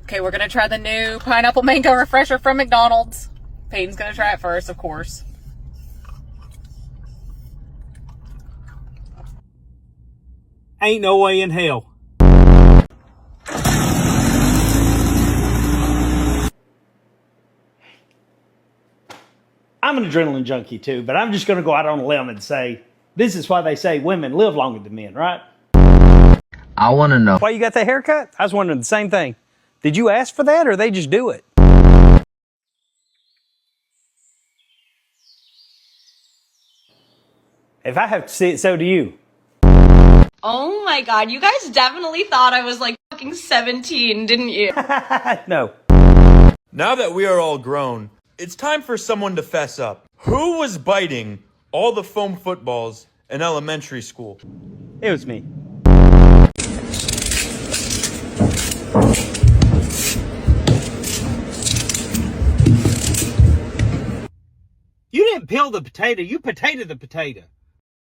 Okay, we're gonna try the new pineapple mango refresher from McDonald's. Peyton's gonna try it first, of course. Ain't no way in hell. I'm an adrenaline junkie too, but I'm just going to go out on a limb and say, this is why they say women live longer than men, right? I want to know Why you got that haircut? I was wondering the same thing. Did you ask for that or they just do it? If I have to see it, so do you. Oh my god, you guys definitely thought I was like fucking 17, didn't you? No. Now that we are all grown, it's time for someone to fess up. Who was biting all the foam footballs in elementary school? It was me. You didn't peel the potato, you potatoed the potato.